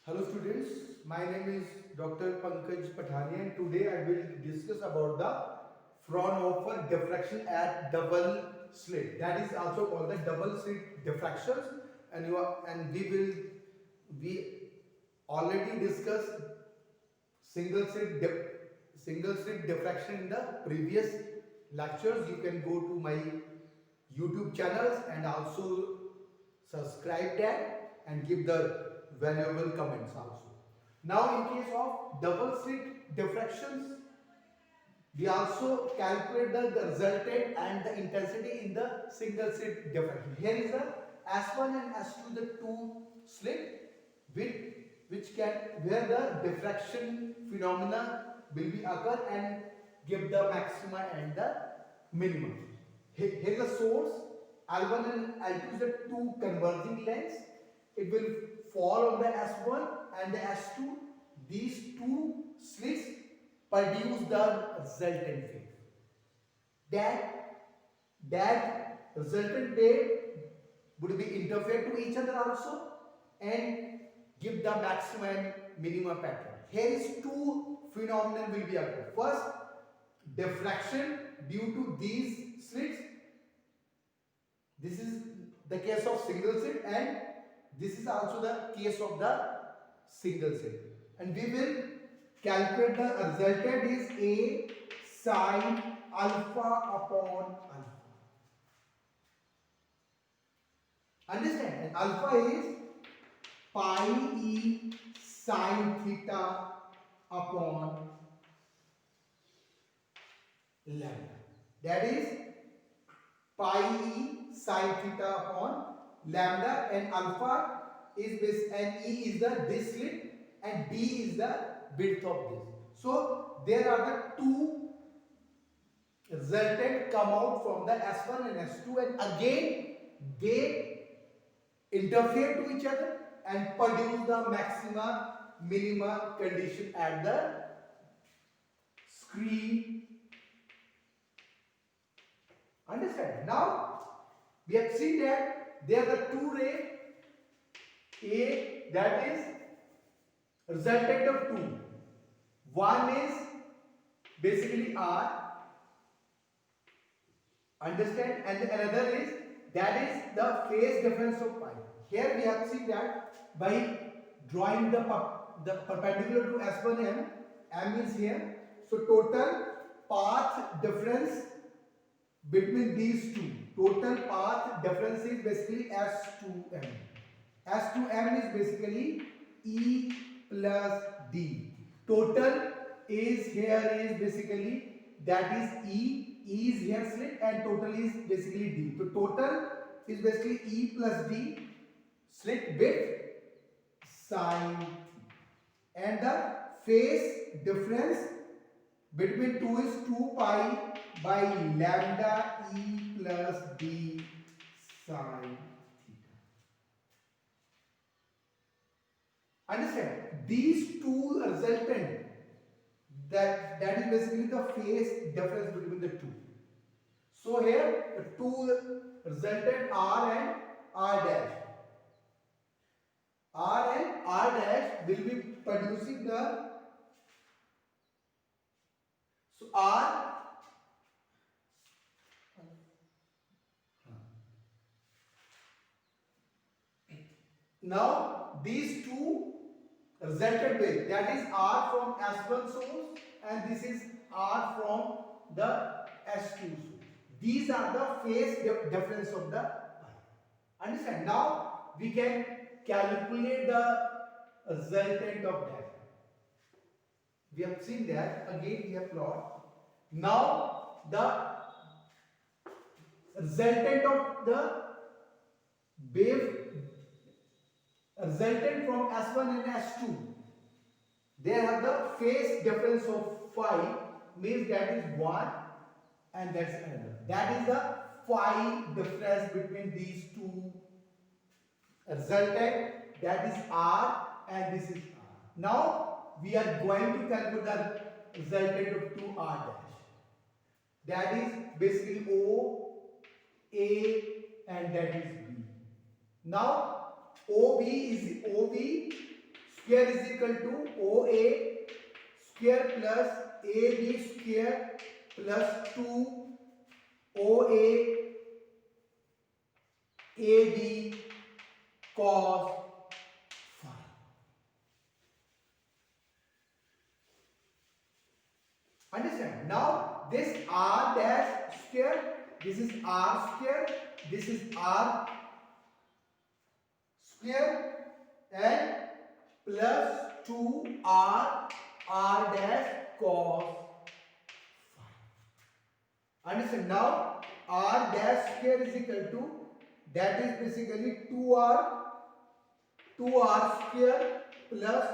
Hello students, my name is Dr. Pankaj Pathani and today I will discuss about the Fraunhofer diffraction at double slit. That is also called the double slit diffractions, and we already discussed single slit single slit diffraction in the previous lectures. You can go to my YouTube channels and also subscribe that and give the valuable comments also. Now in case of double slit diffractions, we also calculate the resultant and the intensity in the single slit diffraction. Here is the S1 and S2, the two slit with which can where the diffraction phenomena will be occur and give the maxima and the minimum. Here is the source. L1 and L2 is the two converging lengths. It will fall on the S1 and the S2. These two slits produce the resultant wave. That resultant wave would be interfere to each other also and give the maximum and minimum pattern. Here is two phenomena will be occur. First, diffraction due to these slits. This is the case of single slit and this is also the case of the single slit. And we will calculate the resultant is A sine alpha upon alpha. Understand? And alpha is pi e sine theta upon lambda. That is pi e sine theta upon lambda, and alpha is this, and E is the this slit and B is the width of this. So there are the two resultant come out from the S1 and S2 and again they interfere to each other and produce the maxima minima condition at the screen. Understand? Now we have seen that there are the two rays. A, that is resultant of two. One is basically R, understand, and the another is that is the phase difference of pi. Here we have seen that by drawing the perpendicular to S1 M is here. So total path difference between these two, total path difference is basically S2M. S2M is basically E plus D. Total is here is basically that is E. E is here slit and total is basically D. So total is basically E plus D slit with sine and the phase difference between two is 2 pi by lambda E plus D sine. Understand? These two resultant that is basically the phase difference between the two. So here the two resultant R and R dash. R and R dash will be producing the R. Now these two resultant wave, that is R from S1 source and this is R from the S2 source. These are the phase difference of the pi. Understand? Now we can calculate the resultant of that. We have seen that. Again we have plot. Now the resultant of the wave resultant from S1 and S2, they have the phase difference of phi, means that is 1 and that's another. That is the phi difference between these two resultant, that is R and this is R. Now we are going to calculate the resultant of 2R dash. That is basically O, A and that is B. Now OB is OB, square is equal to OA square plus AB square plus 2 OA AB cos phi. Understand? Now this R dash square, this is R square, this is R square, and plus 2R R dash cos phi. Understand? Now R dash square is equal to, that is basically 2R square plus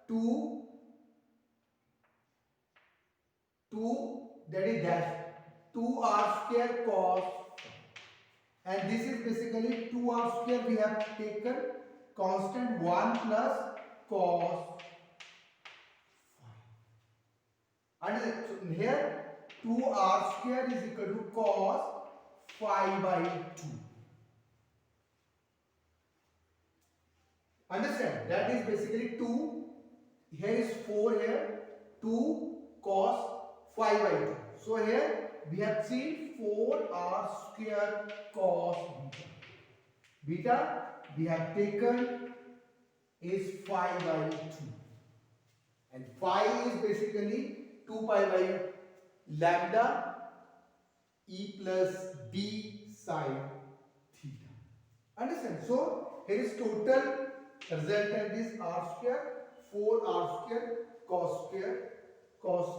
2 that is dash 2R square cos, and this is basically 2R square we have taken constant 1 plus cos phi. And so here 2R square is equal to cos phi by 2. Understand? That is basically 2. Here is 4 here. 2 cos phi by 2. So here we have seen 4R square cos beta. Beta we have taken is phi by 2. And phi is basically 2 pi by lambda E plus B sin theta. Understand? So here is total resultant is R square, 4R square cos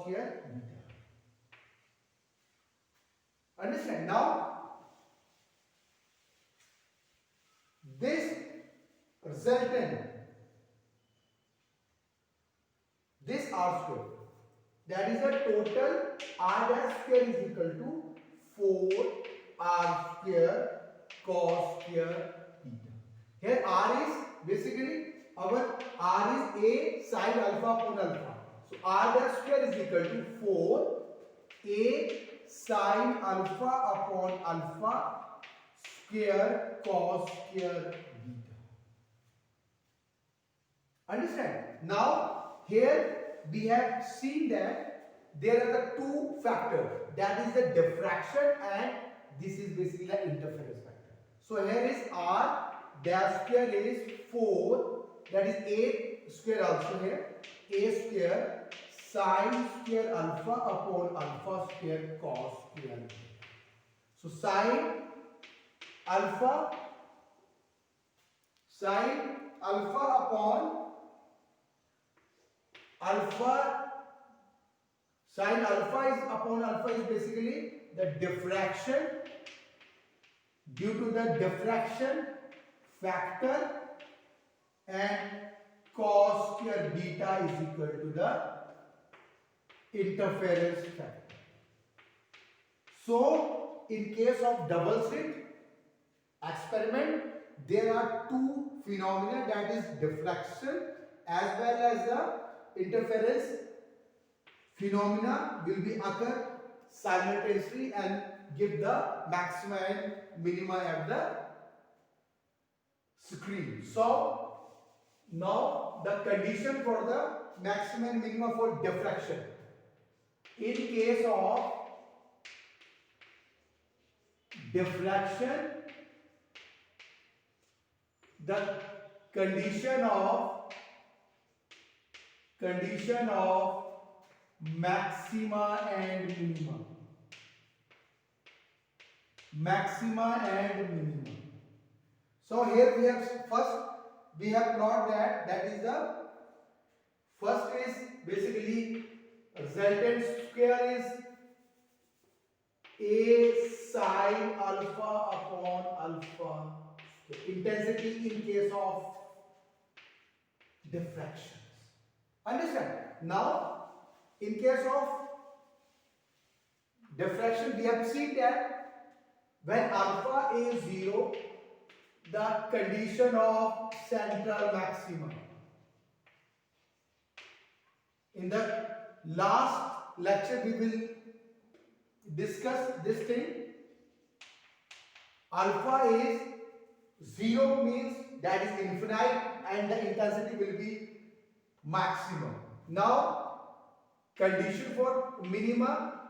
square beta. Understand? Now this resultant, this R square, that is the total R dash square is equal to 4R square cos square beta. Here R is basically our R is A sin alpha upon alpha. So R dash square is equal to 4 A sin alpha upon alpha square cos square beta. Understand? Now here we have seen that there are the two factors, that is the diffraction and this is basically the interference factor. So here is R dash square is 4, that is A square also here, A square sin square alpha upon alpha square cos square. So sin alpha upon alpha, sin alpha is upon alpha is basically the diffraction, due to the diffraction factor, and cos square beta is equal to the interference factor. So in case of double slit experiment, there are two phenomena, that is diffraction as well as the interference phenomena will be occur simultaneously and give the maxima and minima at the screen. So now the condition for the maxima and minima for diffraction, in case of diffraction, the condition of maxima and minima. So here we have first we have plot that is the first is basically resultant square is A sin alpha upon alpha intensity in case of diffractions. Understand? Now in case of diffraction we have seen that when alpha is 0, the condition of central maximum. In the last lecture we will discuss this thing. Alpha is 0 means that is infinite and the intensity will be maximum. Now condition for minima,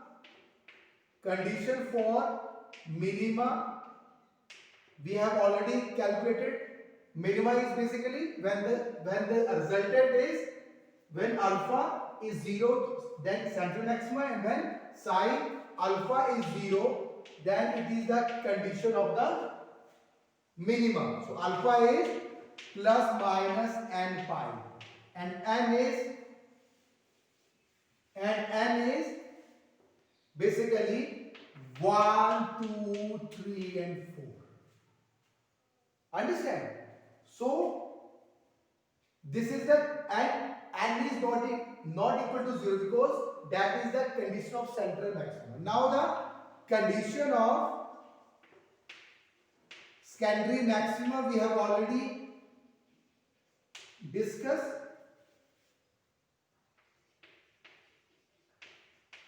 we have already calculated. Minima is basically when the resultant is when alpha is 0, then central maxima, and when psi alpha is 0, then it is the condition of the minimum. So alpha is plus minus n pi, and n is basically 1, 2, 3 and 4. Understand? So this is the n is not equal to 0 because that is the condition of central maximum. Now the condition of secondary maxima we have already discussed.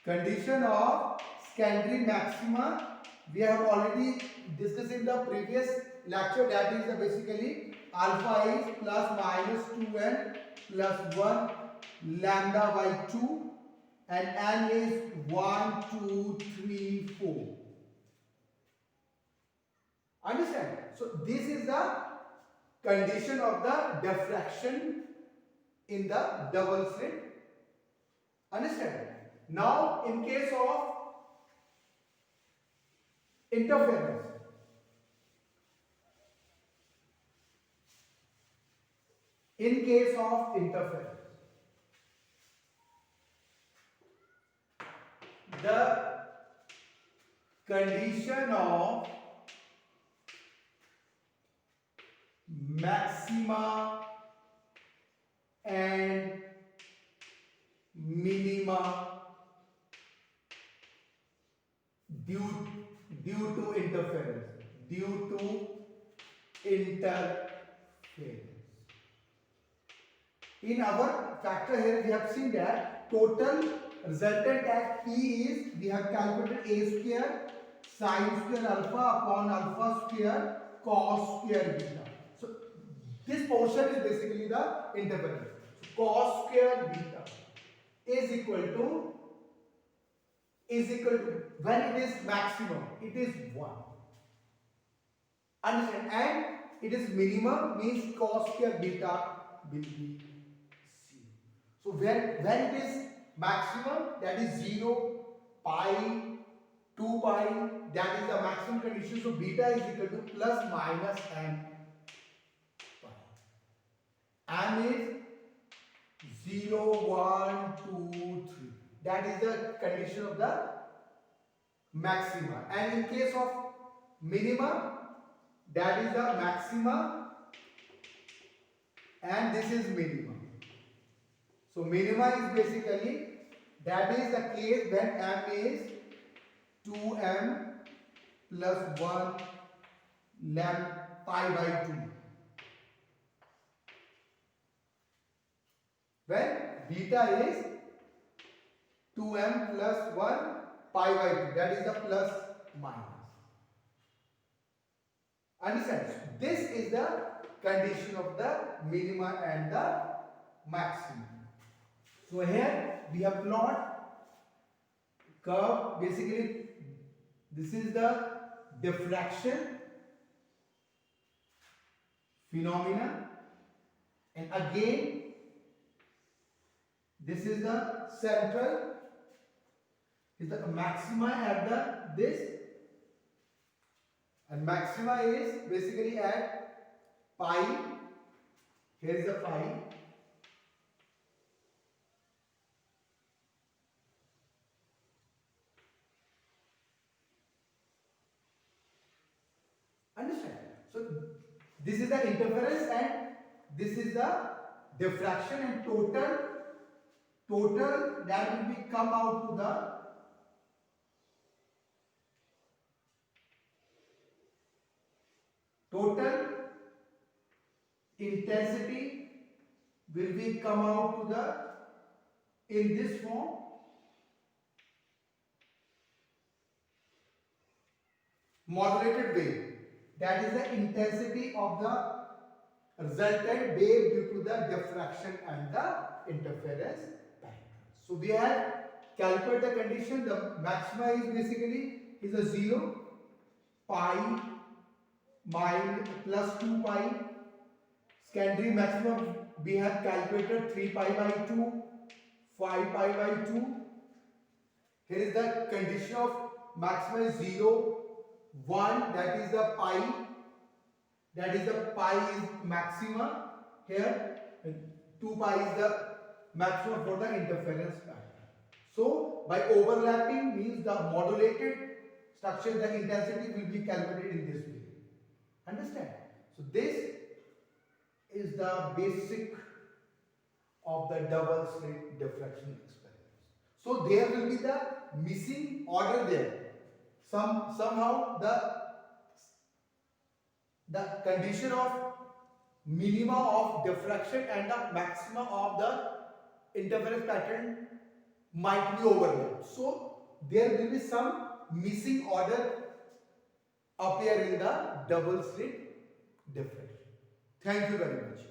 Condition of secondary maxima we have already discussed in the previous lecture. That is basically alpha is plus minus 2n plus 1 lambda by 2, and n is 1, 2, 3, 4. Understand? So this is the condition of the diffraction in the double slit. Understand? Now in case of interference, the condition of maxima and minima due to interference. In our factor here we have seen that total resultant at P is, we have calculated a square sin square alpha upon alpha square cos square beta. So this portion is basically the interference. So cos square beta is equal to when it is maximum, it is 1. Understand? And it is minimum means cos square beta will be 0. So when it is maximum, that is 0, pi, 2 pi, that is the maximum condition. So beta is equal to plus minus n pi. N is 0, 1, 2, 3. That is the condition of the maxima. And in case of minima, that is the maxima and this is minima. So minima is basically, that is the case when m is 2m plus 1 lambda pi by 2. When beta is 2m plus 1 pi by 2, that is the plus minus. Understand? This is the condition of the minima and the maximum. So here we have plot curve. Basically this is the diffraction phenomena, and again this is the central, is the maxima at the this, and maxima is basically at pi. Here is the pi. Understand? So this is the interference and this is the diffraction, and total that will be come out to the total intensity will be come out to the in this form. Modulated wave, that is the intensity of the resultant wave due to the diffraction and the interference pattern. So we have calculate the condition. The maxima is basically is a 0, pi, minus plus 2 pi. Secondary maximum we have calculated 3 pi by 2, 5 pi by 2. Here is the condition of maxima is 0, 1, that is the pi. That is the pi is maxima here, and 2 pi is the maximum for the interference pattern. So by overlapping means the modulated structure, the intensity will be calculated in this way. Understand? So this is the basic of the double slit diffraction experiments. So there will be the missing order there. Somehow the condition of minima of diffraction and the maxima of the interference pattern might be overlapped. So there will be some missing order appear in the double slit diffraction. Thank you very much.